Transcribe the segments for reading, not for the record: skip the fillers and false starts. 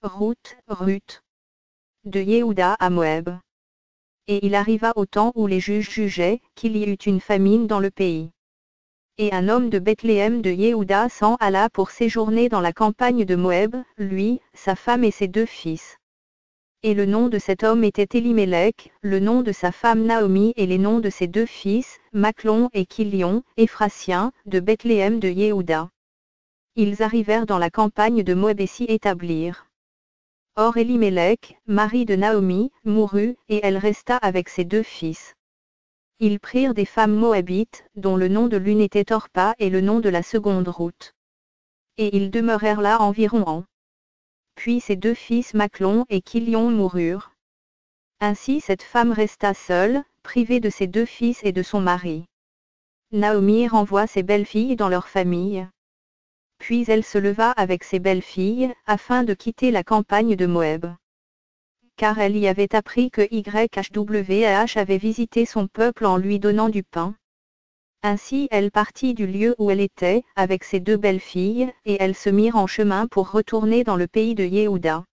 Ruth. De Yehuda à Moab. Et il arriva au temps où les juges jugeaient, qu'il y eut une famine dans le pays. Et un homme de Bethléem de Yehuda s'en alla pour séjourner dans la campagne de Moab, lui, sa femme et ses 2 fils. Et le nom de cet homme était Elimelech, le nom de sa femme Naomi et les noms de ses 2 fils, Machlon et Kilion, Éphrasiens, de Bethléem de Yehuda. Ils arrivèrent dans la campagne de Moab et s'y établirent. Or Elimelech, mari de Naomi, mourut, et elle resta avec ses 2 fils. Ils prirent des femmes moabites, dont le nom de l'une était Orpa et le nom de la seconde Ruth. Et ils demeurèrent là environ an. Puis ses 2 fils Machlon et Kilion moururent. Ainsi cette femme resta seule, privée de ses 2 fils et de son mari. Naomi renvoie ses belles-filles dans leur famille. Puis elle se leva avec ses belles-filles, afin de quitter la campagne de Moab. Car elle y avait appris que YHWH avait visité son peuple en lui donnant du pain. Ainsi elle partit du lieu où elle était, avec ses 2 belles-filles, et elles se mirent en chemin pour retourner dans le pays de Yehuda.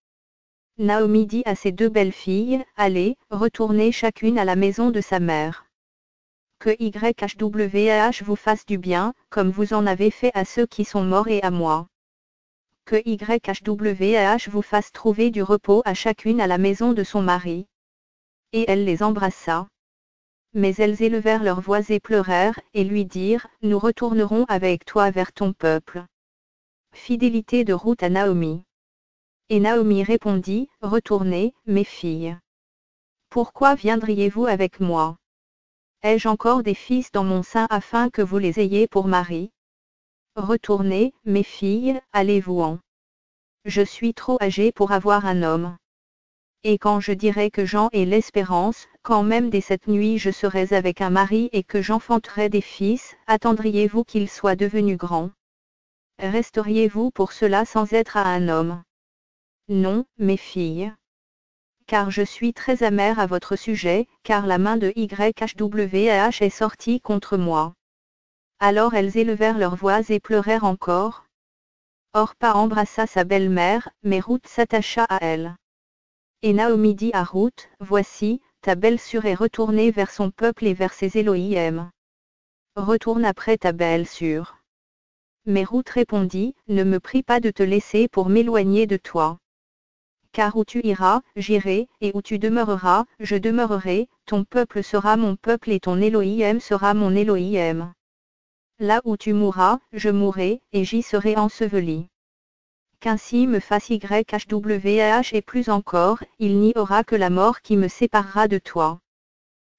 Naomi dit à ses 2 belles-filles, « Allez, retournez chacune à la maison de sa mère. Que YHWH vous fasse du bien, comme vous en avez fait à ceux qui sont morts et à moi. Que YHWH vous fasse trouver du repos à chacune à la maison de son mari. » Et elle les embrassa. Mais elles élevèrent leurs voix et pleurèrent, et lui dirent, « Nous retournerons avec toi vers ton peuple. » Fidélité de Ruth à Naomi. Et Naomi répondit, « Retournez, mes filles. Pourquoi viendriez-vous avec moi? Ai-je encore des fils dans mon sein afin que vous les ayez pour mari? Retournez, mes filles, allez-vous-en. Je suis trop âgée pour avoir un homme. Et quand je dirai que j'en ai l'espérance, quand même dès cette nuit je serai avec un mari et que j'enfanterai des fils, attendriez-vous qu'ils soient devenus grands? Resteriez-vous pour cela sans être à un homme? Non, mes filles. Car je suis très amère à votre sujet, car la main de YHWH est sortie contre moi. » Alors elles élevèrent leurs voix et pleurèrent encore. Orpa embrassa sa belle-mère, mais Ruth s'attacha à elle. Et Naomi dit à Ruth, « Voici, ta belle-sœur est retournée vers son peuple et vers ses Élohim. Retourne après ta belle-sœur. » Mais Ruth répondit, « Ne me prie pas de te laisser pour m'éloigner de toi. Car où tu iras, j'irai, et où tu demeureras, je demeurerai, ton peuple sera mon peuple et ton Élohim sera mon Élohim. Là où tu mourras, je mourrai, et j'y serai enseveli. Qu'ainsi me fasse YHWH et plus encore, il n'y aura que la mort qui me séparera de toi. »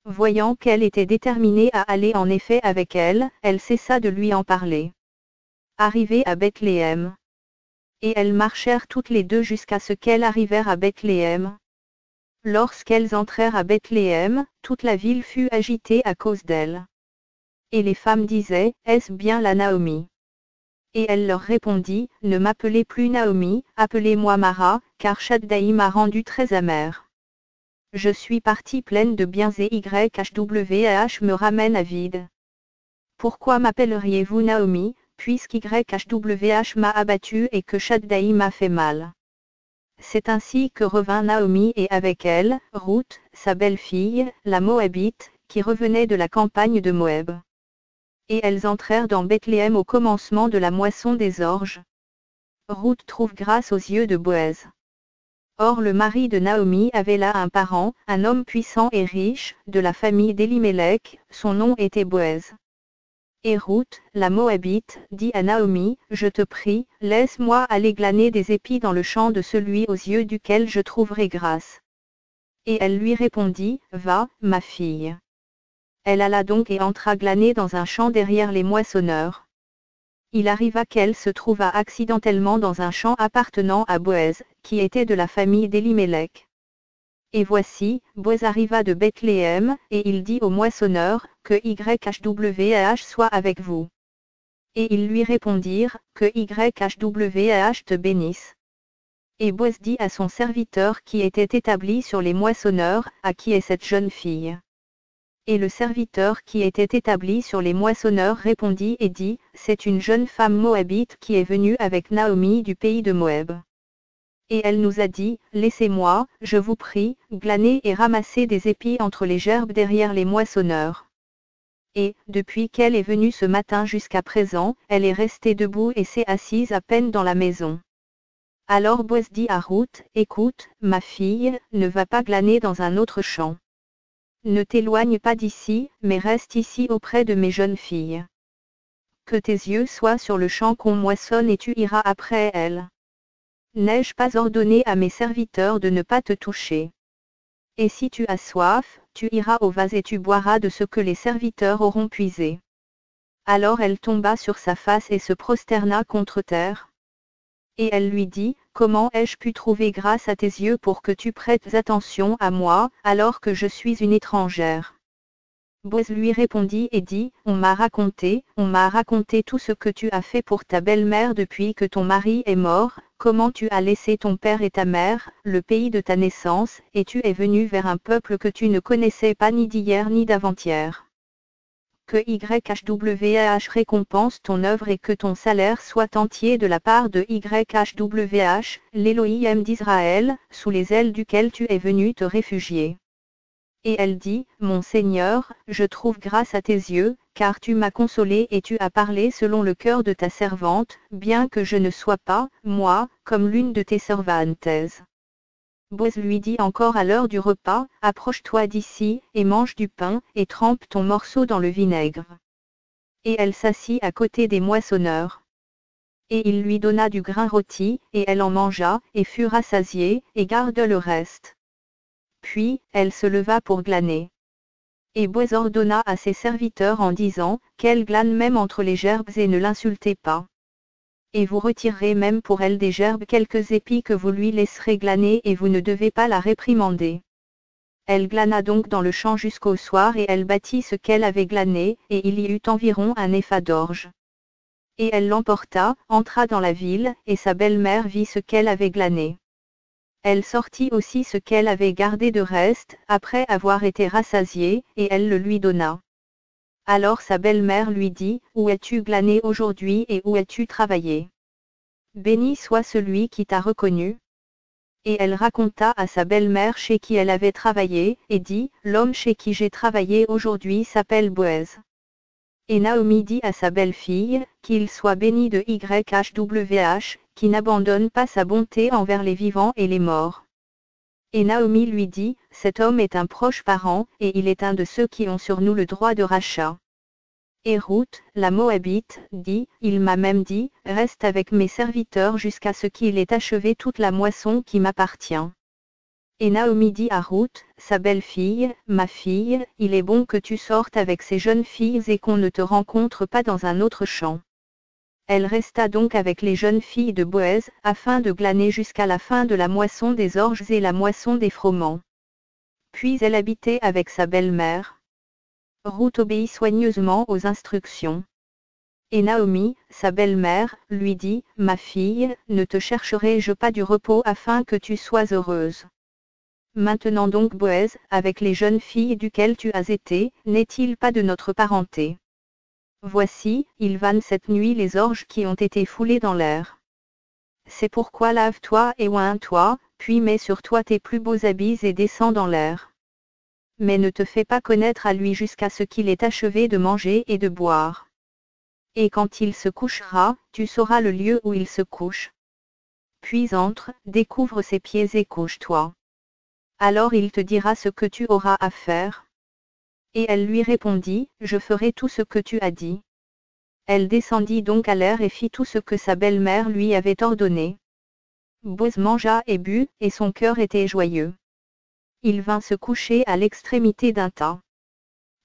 Voyant qu'elle était déterminée à aller en effet avec elle, elle cessa de lui en parler. Arrivée à Bethléem. Et elles marchèrent toutes les 2 jusqu'à ce qu'elles arrivèrent à Bethléem. Lorsqu'elles entrèrent à Bethléem, toute la ville fut agitée à cause d'elles. Et les femmes disaient, « Est-ce bien la Naomi? » Et elle leur répondit, « Ne m'appelez plus Naomi, appelez-moi Mara, car Shaddai m'a rendu très amère. Je suis partie pleine de biens et YHWH me ramène à vide. Pourquoi m'appelleriez-vous Naomi, puisqu'YHWH m'a abattue et que Shaddai m'a fait mal? » C'est ainsi que revint Naomi et avec elle, Ruth, sa belle-fille, la Moabite, qui revenait de la campagne de Moab. Et elles entrèrent dans Bethléem au commencement de la moisson des orges. Ruth trouve grâce aux yeux de Boaz. Or le mari de Naomi avait là un parent, un homme puissant et riche, de la famille d'Elimelech, son nom était Boaz. Et Ruth, la Moabite, dit à Naomi, « Je te prie, laisse-moi aller glaner des épis dans le champ de celui aux yeux duquel je trouverai grâce. » Et elle lui répondit, « Va, ma fille. » Elle alla donc et entra glaner dans un champ derrière les moissonneurs. Il arriva qu'elle se trouva accidentellement dans un champ appartenant à Boaz, qui était de la famille d'Elimelech. Et voici, Boaz arriva de Bethléem, et il dit au moissonneur, « Que YHWH soit avec vous. » Et ils lui répondirent, « Que YHWH te bénisse. » Et Boaz dit à son serviteur qui était établi sur les moissonneurs, « À qui est cette jeune fille? » Et le serviteur qui était établi sur les moissonneurs répondit et dit, « C'est une jeune femme moabite qui est venue avec Naomi du pays de Moab. » Et elle nous a dit, laissez-moi, je vous prie, glaner et ramasser des épis entre les gerbes derrière les moissonneurs. Et, depuis qu'elle est venue ce matin jusqu'à présent, elle est restée debout et s'est assise à peine dans la maison. Alors Boaz dit à Ruth, écoute, ma fille, ne va pas glaner dans un autre champ. Ne t'éloigne pas d'ici, mais reste ici auprès de mes jeunes filles. Que tes yeux soient sur le champ qu'on moissonne et tu iras après elles. N'ai-je pas ordonné à mes serviteurs de ne pas te toucher? Et si tu as soif, tu iras au vase et tu boiras de ce que les serviteurs auront puisé. Alors elle tomba sur sa face et se prosterna contre terre. Et elle lui dit, comment ai-je pu trouver grâce à tes yeux pour que tu prêtes attention à moi, alors que je suis une étrangère? Boaz lui répondit et dit, on m'a raconté tout ce que tu as fait pour ta belle-mère depuis que ton mari est mort, comment tu as laissé ton père et ta mère, le pays de ta naissance, et tu es venu vers un peuple que tu ne connaissais pas ni d'hier ni d'avant-hier. Que YHWH récompense ton œuvre et que ton salaire soit entier de la part de YHWH, l'Élohim d'Israël, sous les ailes duquel tu es venu te réfugier. Et elle dit, mon Seigneur, je trouve grâce à tes yeux, car tu m'as consolé et tu as parlé selon le cœur de ta servante, bien que je ne sois pas, moi, comme l'une de tes servantes. Boaz lui dit encore à l'heure du repas, approche-toi d'ici, et mange du pain, et trempe ton morceau dans le vinaigre. Et elle s'assit à côté des moissonneurs. Et il lui donna du grain rôti, et elle en mangea, et fut rassasiée, et garda le reste. Puis, elle se leva pour glaner. Et Boaz ordonna à ses serviteurs en disant, qu'elle glane même entre les gerbes et ne l'insultez pas. Et vous retirerez même pour elle des gerbes quelques épis que vous lui laisserez glaner et vous ne devez pas la réprimander. Elle glana donc dans le champ jusqu'au soir et elle bâtit ce qu'elle avait glané, et il y eut environ un épha d'orge. Et elle l'emporta, entra dans la ville, et sa belle-mère vit ce qu'elle avait glané. Elle sortit aussi ce qu'elle avait gardé de reste, après avoir été rassasiée, et elle le lui donna. Alors sa belle-mère lui dit, où as-tu glané aujourd'hui et où as-tu travaillé? Béni soit celui qui t'a reconnu. Et elle raconta à sa belle-mère chez qui elle avait travaillé, et dit, l'homme chez qui j'ai travaillé aujourd'hui s'appelle Boaz. Et Naomi dit à sa belle-fille, qu'il soit béni de YHWH, qui n'abandonne pas sa bonté envers les vivants et les morts. Et Naomi lui dit, cet homme est un proche parent, et il est un de ceux qui ont sur nous le droit de rachat. Et Ruth, la Moabite, dit, il m'a même dit, reste avec mes serviteurs jusqu'à ce qu'il ait achevé toute la moisson qui m'appartient. Et Naomi dit à Ruth, sa belle-fille, ma fille, il est bon que tu sortes avec ces jeunes filles et qu'on ne te rencontre pas dans un autre champ. Elle resta donc avec les jeunes filles de Boaz, afin de glaner jusqu'à la fin de la moisson des orges et la moisson des froment. Puis elle habitait avec sa belle-mère. Ruth obéit soigneusement aux instructions. Et Naomi, sa belle-mère, lui dit, ma fille, ne te chercherai-je pas du repos afin que tu sois heureuse? Maintenant donc Boaz, avec les jeunes filles duquel tu as été, n'est-il pas de notre parenté? Voici, il vanne cette nuit les orges qui ont été foulées dans l'air. C'est pourquoi lave-toi et oins-toi, puis mets sur toi tes plus beaux habits et descends dans l'air. Mais ne te fais pas connaître à lui jusqu'à ce qu'il ait achevé de manger et de boire. Et quand il se couchera, tu sauras le lieu où il se couche. Puis entre, découvre ses pieds et couche-toi. Alors il te dira ce que tu auras à faire. Et elle lui répondit, je ferai tout ce que tu as dit. Elle descendit donc à l'air et fit tout ce que sa belle-mère lui avait ordonné. Boaz mangea et but, et son cœur était joyeux. Il vint se coucher à l'extrémité d'un tas.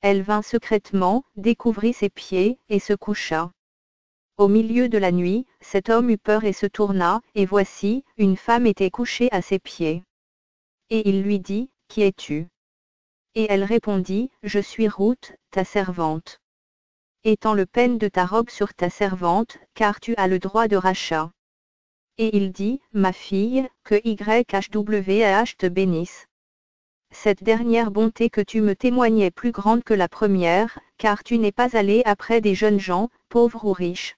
Elle vint secrètement, découvrit ses pieds, et se coucha. Au milieu de la nuit, cet homme eut peur et se tourna, et voici, une femme était couchée à ses pieds. Et il lui dit, qui es-tu? Et elle répondit, je suis Ruth, ta servante. Étends le peigne de ta robe sur ta servante, car tu as le droit de rachat. Et il dit, ma fille, que YHWH te bénisse. Cette dernière bonté que tu me témoignes est plus grande que la première, car tu n'es pas allée après des jeunes gens, pauvres ou riches.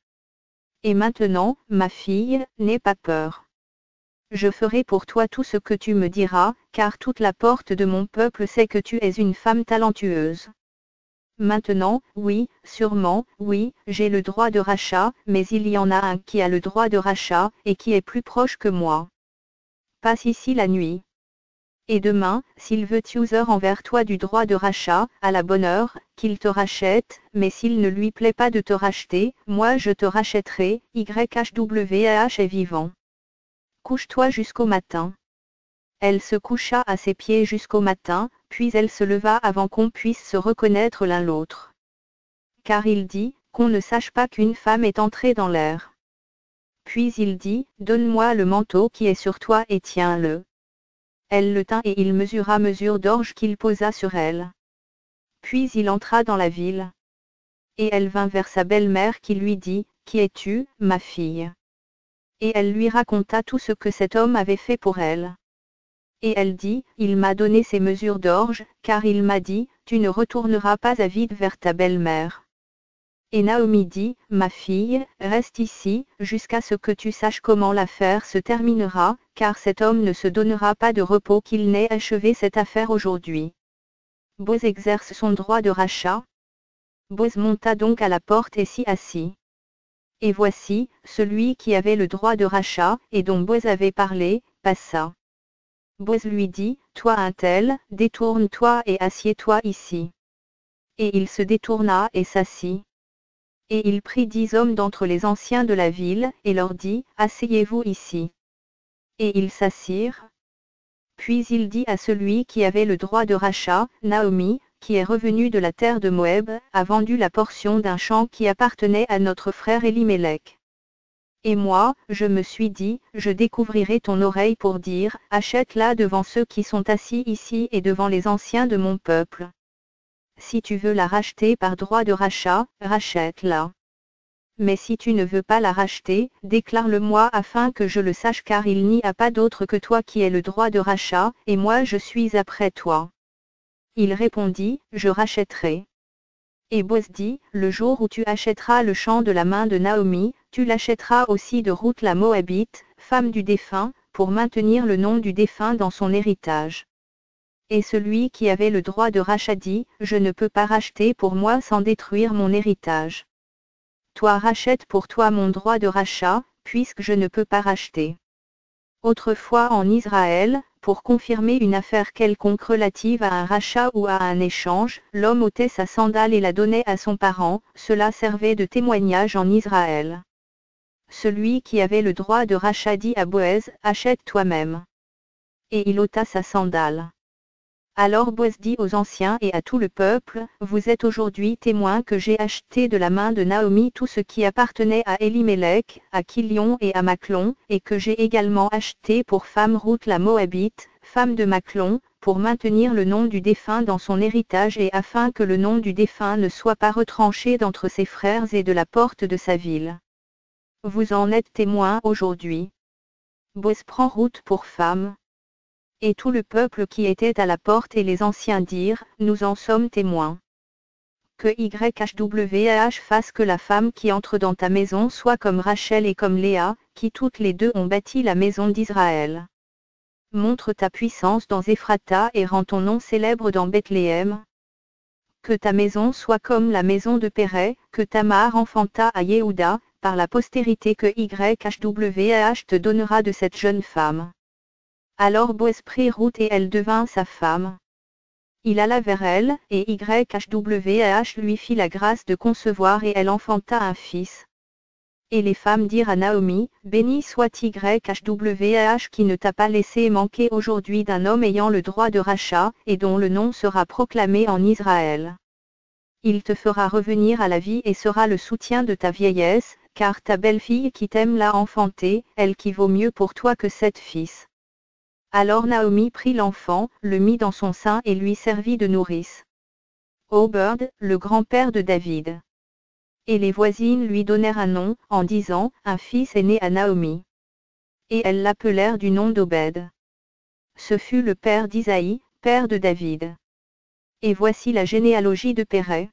Et maintenant, ma fille, n'aie pas peur. Je ferai pour toi tout ce que tu me diras, car toute la porte de mon peuple sait que tu es une femme talentueuse. Maintenant, oui, sûrement, oui, j'ai le droit de rachat, mais il y en a un qui a le droit de rachat, et qui est plus proche que moi. Passe ici la nuit. Et demain, s'il veut user envers toi du droit de rachat, à la bonne heure, qu'il te rachète, mais s'il ne lui plaît pas de te racheter, moi je te rachèterai, YHWH est vivant. Couche-toi jusqu'au matin. Elle se coucha à ses pieds jusqu'au matin, puis elle se leva avant qu'on puisse se reconnaître l'un l'autre. Car il dit, qu'on ne sache pas qu'une femme est entrée dans l'air. Puis il dit, donne-moi le manteau qui est sur toi et tiens-le. Elle le tint et il mesura mesure d'orge qu'il posa sur elle. Puis il entra dans la ville. Et elle vint vers sa belle-mère qui lui dit, qui es-tu, ma fille? Et elle lui raconta tout ce que cet homme avait fait pour elle. Et elle dit, il m'a donné ces mesures d'orge, car il m'a dit, tu ne retourneras pas à vide vers ta belle-mère. Et Naomi dit, ma fille, reste ici, jusqu'à ce que tu saches comment l'affaire se terminera, car cet homme ne se donnera pas de repos qu'il n'ait achevé cette affaire aujourd'hui. Boz exerce son droit de rachat. Boz monta donc à la porte et s'y assit. Et voici, celui qui avait le droit de rachat, et dont Boz avait parlé, passa. Boz lui dit, toi un tel, détourne-toi et assieds-toi ici. Et il se détourna et s'assit. Et il prit 10 hommes d'entre les anciens de la ville, et leur dit, asseyez-vous ici. Et ils s'assirent. Puis il dit à celui qui avait le droit de rachat, Naomi, qui est revenue de la terre de Moab, a vendu la portion d'un champ qui appartenait à notre frère Élimélec. Et moi, je me suis dit, je découvrirai ton oreille pour dire, achète-la devant ceux qui sont assis ici et devant les anciens de mon peuple. Si tu veux la racheter par droit de rachat, rachète-la. Mais si tu ne veux pas la racheter, déclare-le-moi afin que je le sache car il n'y a pas d'autre que toi qui ait le droit de rachat, et moi je suis après toi. Il répondit, je rachèterai. Et Boz dit, le jour où tu achèteras le champ de la main de Naomi, tu l'achèteras aussi de Ruth la Moabite, femme du défunt, pour maintenir le nom du défunt dans son héritage. Et celui qui avait le droit de rachat dit, je ne peux pas racheter pour moi sans détruire mon héritage. Toi rachète pour toi mon droit de rachat, puisque je ne peux pas racheter. Autrefois en Israël, pour confirmer une affaire quelconque relative à un rachat ou à un échange, l'homme ôtait sa sandale et la donnait à son parent, cela servait de témoignage en Israël. Celui qui avait le droit de rachat dit à Boaz, achète toi-même. Et il ôta sa sandale. Alors Boaz dit aux anciens et à tout le peuple, vous êtes aujourd'hui témoins que j'ai acheté de la main de Naomi tout ce qui appartenait à Élimélec, à Kilion et à Machlon, et que j'ai également acheté pour femme Ruth la Moabite, femme de Machlon, pour maintenir le nom du défunt dans son héritage et afin que le nom du défunt ne soit pas retranché d'entre ses frères et de la porte de sa ville. Vous en êtes témoins aujourd'hui. Boaz prend Ruth pour femme. Et tout le peuple qui était à la porte et les anciens dirent, nous en sommes témoins. Que YHWH fasse que la femme qui entre dans ta maison soit comme Rachel et comme Léa, qui toutes les deux ont bâti la maison d'Israël. Montre ta puissance dans Ephrata et rends ton nom célèbre dans Bethléem. Que ta maison soit comme la maison de Pérez, que Tamar enfanta à Yehuda, par la postérité que YHWH te donnera de cette jeune femme. Alors Boaz prit Ruth et elle devint sa femme. Il alla vers elle, et YHWH lui fit la grâce de concevoir et elle enfanta un fils. Et les femmes dirent à Naomi, béni soit YHWH qui ne t'a pas laissé manquer aujourd'hui d'un homme ayant le droit de rachat, et dont le nom sera proclamé en Israël. Il te fera revenir à la vie et sera le soutien de ta vieillesse, car ta belle-fille qui t'aime l'a enfanté, elle qui vaut mieux pour toi que 7 fils. Alors Naomi prit l'enfant, le mit dans son sein et lui servit de nourrice. Obed, le grand-père de David. Et les voisines lui donnèrent un nom, en disant, un fils est né à Naomi. Et elles l'appelèrent du nom d'Obed. Ce fut le père d'Isaïe, père de David. Et voici la généalogie de Pérez.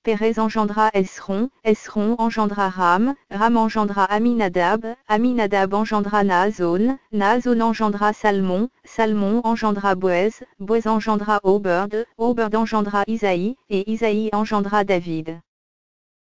Pérez engendra Esron, Esron engendra Ram, Ram engendra Aminadab, Aminadab engendra Naasson, Naasson engendra Salmon, Salmon engendra Boez, Boez engendra Obed, Obed engendra Isaïe, et Isaïe engendra David.